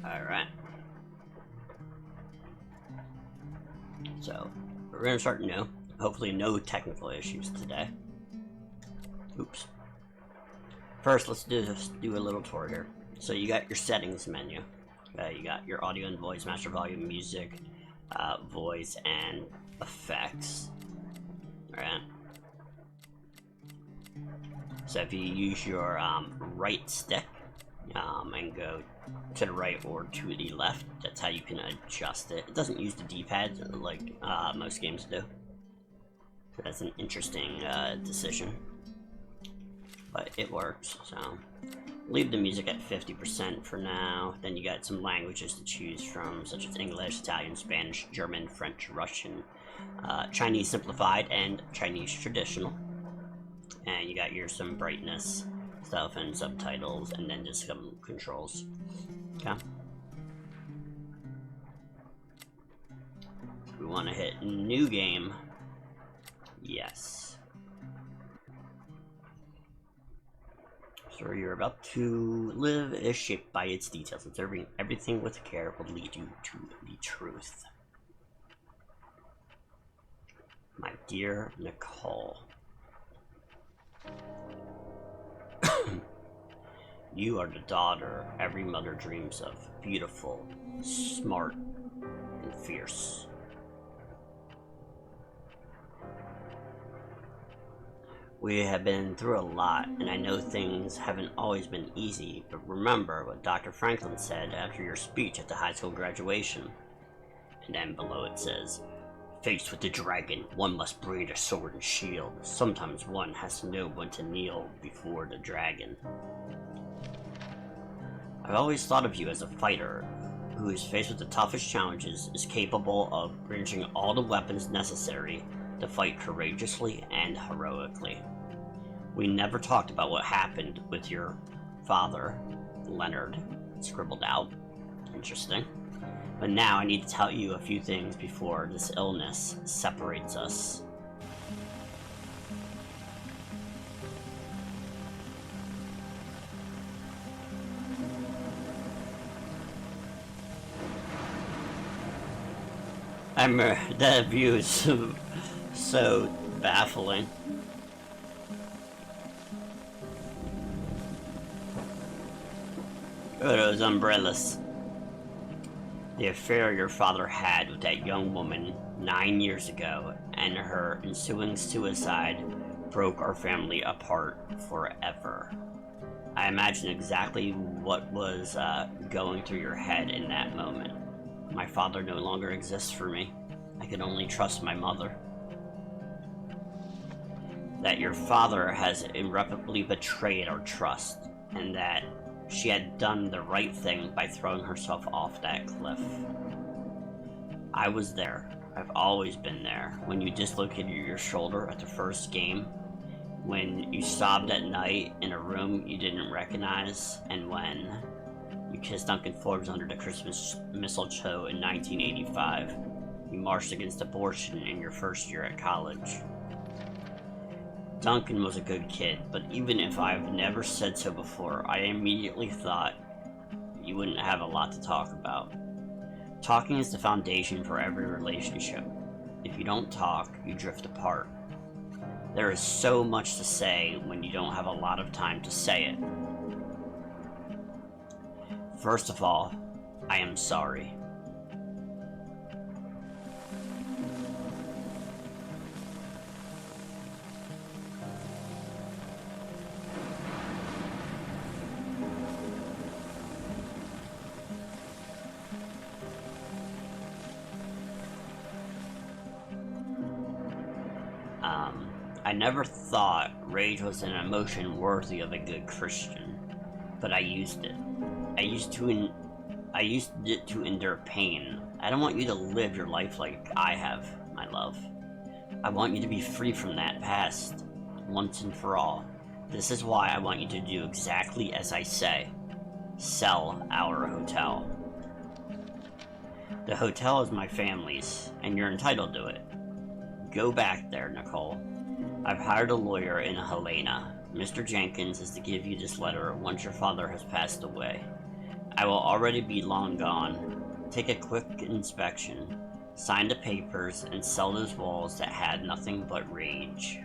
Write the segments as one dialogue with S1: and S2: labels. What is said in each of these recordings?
S1: Alright. So, we're gonna start new. Hopefully no technical issues today. Oops. First, let's do a little tour here. So you got your settings menu. You got your audio and voice, master volume, music, voice, and effects. Alright. So if you use your right stick and go to the right or to the left, that's how you can adjust it. It doesn't use the D-pad like most games do. So that's an interesting decision. But it works, so leave the music at 50% for now. Then you got some languages to choose from, such as English, Italian, Spanish, German, French, Russian, Chinese simplified, and Chinese traditional. And you got some brightness stuff and subtitles, and then just some controls. Okay. We want to hit new game. Yes. So you're about to live is shaped by its details. Observing everything with care will lead you to the truth. My dear Nicole. You are the daughter every mother dreams of. Beautiful, smart, and fierce. We have been through a lot, and I know things haven't always been easy, but remember what Dr. Franklin said after your speech at the high school graduation. And then below it says, faced with the dragon, one must bring a sword and shield. Sometimes one has to know when to kneel before the dragon. I've always thought of you as a fighter who is faced with the toughest challenges, is capable of bringing all the weapons necessary to fight courageously and heroically. We never talked about what happened with your father, Leonard, scribbled out. Interesting. But now I need to tell you a few things before this illness separates us. That view is so baffling. Oh, those umbrellas. The affair your father had with that young woman 9 years ago and her ensuing suicide broke our family apart forever. I imagine exactly what was going through your head in that moment. My father no longer exists for me. I can only trust my mother. That your father has irreparably betrayed our trust, and that she had done the right thing by throwing herself off that cliff. I was there. I've always been there. When you dislocated your shoulder at the first game, when you sobbed at night in a room you didn't recognize, and when you kissed Duncan Forbes under the Christmas mistletoe in 1985. You marched against abortion in your first year at college. Duncan was a good kid, but even if I've never said so before, I immediately thought you wouldn't have a lot to talk about. Talking is the foundation for every relationship. If you don't talk, you drift apart. There is so much to say when you don't have a lot of time to say it. First of all, I am sorry. I never thought rage was an emotion worthy of a good Christian, but I used it. I used it to endure pain. I don't want you to live your life like I have, my love. I want you to be free from that past, once and for all. This is why I want you to do exactly as I say. Sell our hotel. The hotel is my family's, and you're entitled to it. Go back there, Nicole. I've hired a lawyer in Helena. Mr. Jenkins is to give you this letter once your father has passed away. I will already be long gone. Take a quick inspection, sign the papers, and sell those walls that had nothing but rage.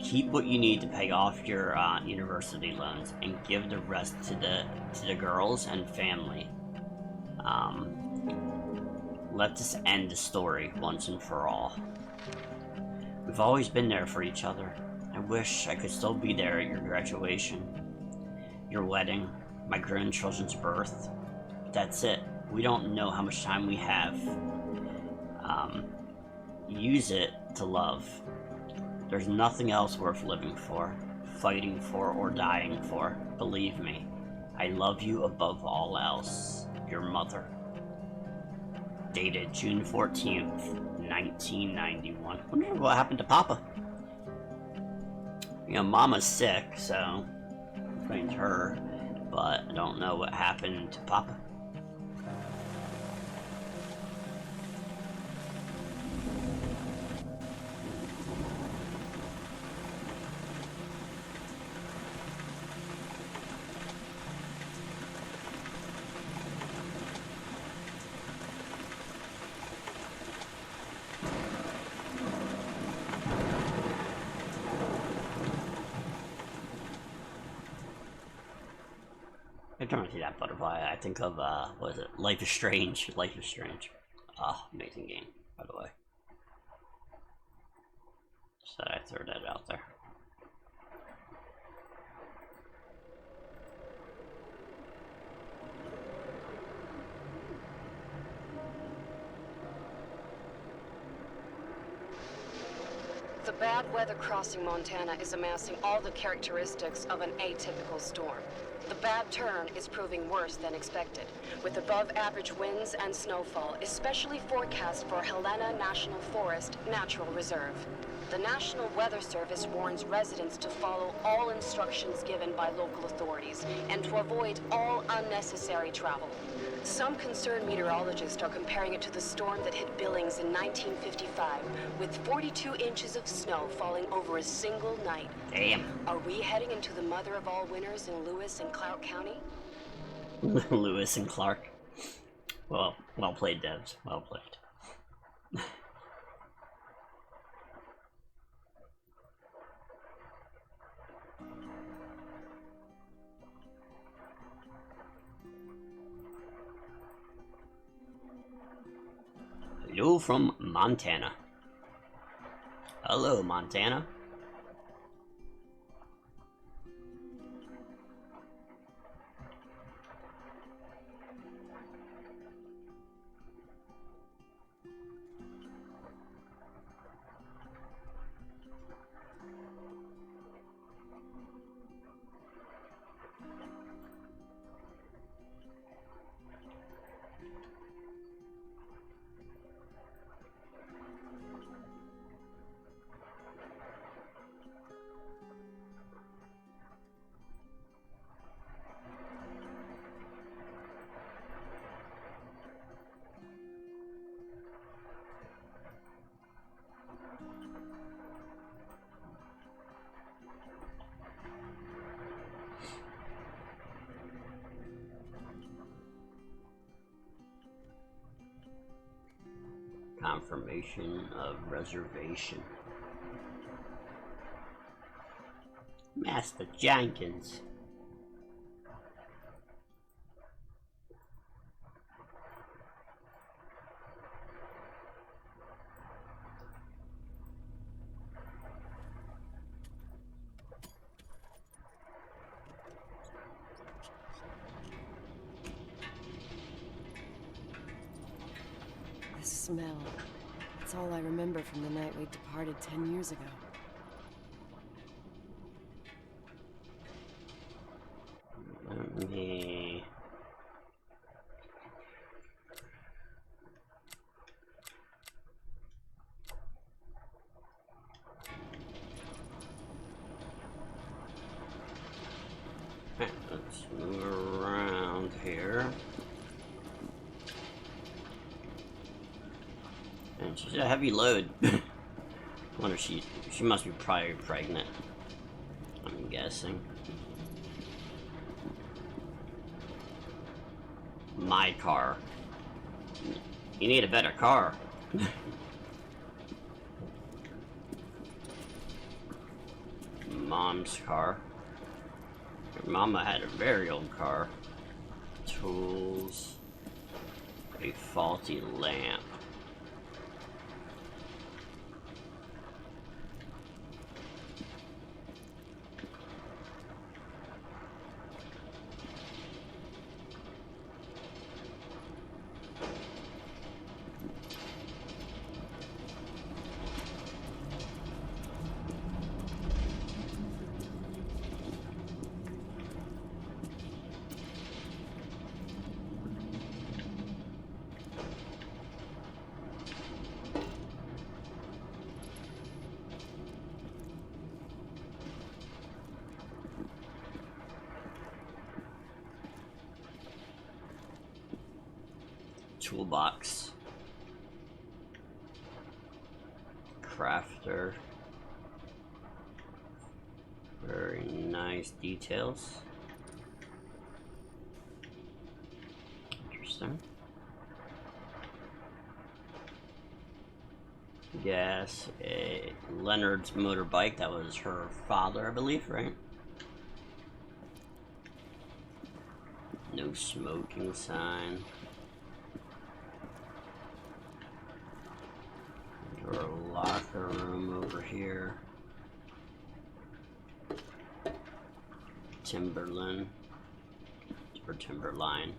S1: Keep what you need to pay off your university loans, and give the rest to the girls and family. Let this end the story once and for all. We've always been there for each other. I wish I could still be there at your graduation, your wedding, my grandchildren's birth. But that's it. We don't know how much time we have. Use it to love. There's nothing else worth living for, fighting for, or dying for. Believe me, I love you above all else. Your mother. Dated June 14th, 1991. Wonder what happened to Papa. You know, Mama's sick, so I'm praying to her, but I don't know what happened to Papa. Every time I see that butterfly, I think of, what is it? Life is Strange. Life is Strange. Oh, amazing game, by the way. So I throw that out there.
S2: The bad weather crossing Montana is amassing all the characteristics of an atypical storm. The bad turn is proving worse than expected, with above-average winds and snowfall, especially forecast for Helena National Forest Natural Reserve. The National Weather Service warns residents to follow all instructions given by local authorities and to avoid all unnecessary travel. Some concerned meteorologists are comparing it to the storm that hit Billings in 1955, with 42 inches of snow falling over a single night.
S1: Damn.
S2: Are we heading into the mother of all winters in Lewis and Clark County?
S1: Lewis and Clark. Well played, Devs. Well played. Hello from Montana. Hello, Montana. Confirmation of reservation. Master Jenkins.
S2: The smell. It's all I remember from the night we departed 10 years ago.
S1: Me. Let's move around here. And she's a heavy load. Wonder she must be probably pregnant, I'm guessing. my car. You need a better car. Mom's car. Your mama had a very old car. Tools. A faulty lamp. Toolbox. Crafter. Very nice details. Interesting. Yes, a Leonard's motorbike. That was her father, I believe, right? No smoking sign. Our locker room over here. Timberline. Or Timberline.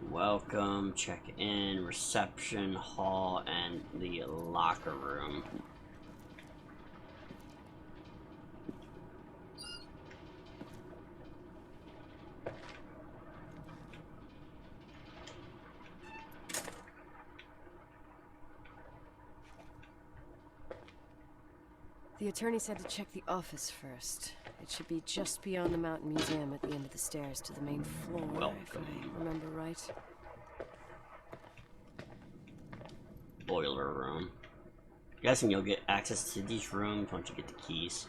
S1: Welcome, check in, reception, hall, and the locker room.
S3: The attorney said to check the office first. It should be just beyond the Mountain Museum at the end of the stairs to the main floor, if I remember right.
S1: Boiler room. Guessing you'll get access to these rooms once you get the keys.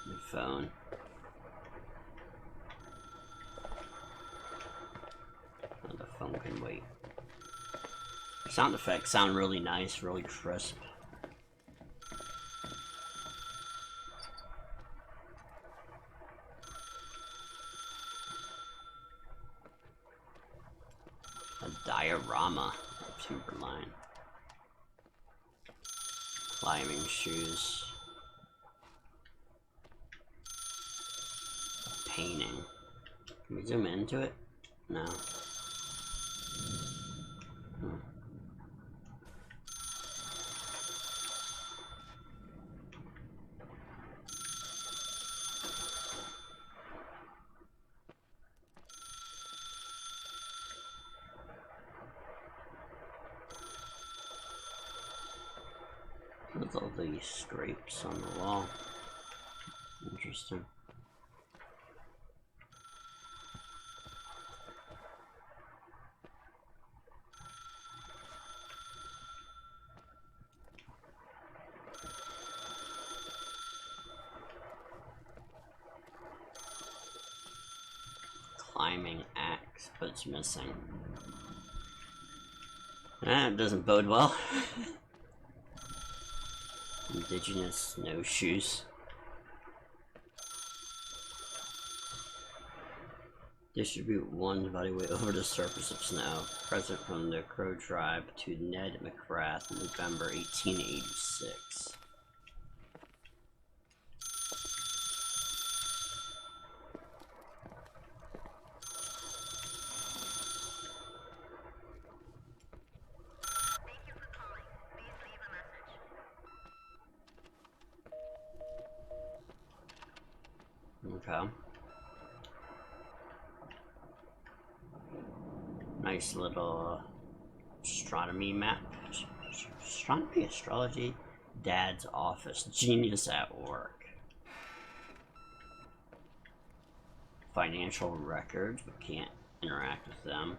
S1: Your phone. Oh, the phone can wait. Sound effects sound really nice, really crisp. A diorama of Timberline. Climbing shoes. A painting. Can we zoom into it? No. With all these scrapes on the wall. Interesting. Climbing axe, but it's missing. That doesn't bode well. Indigenous snowshoes. Distribute one body weight over the surface of snow. Present from the Crow tribe to Ned McGrath, November 1886. Okay. Nice little astronomy map. Astronomy, astrology, dad's office. Genius at work. Financial records, but can't interact with them.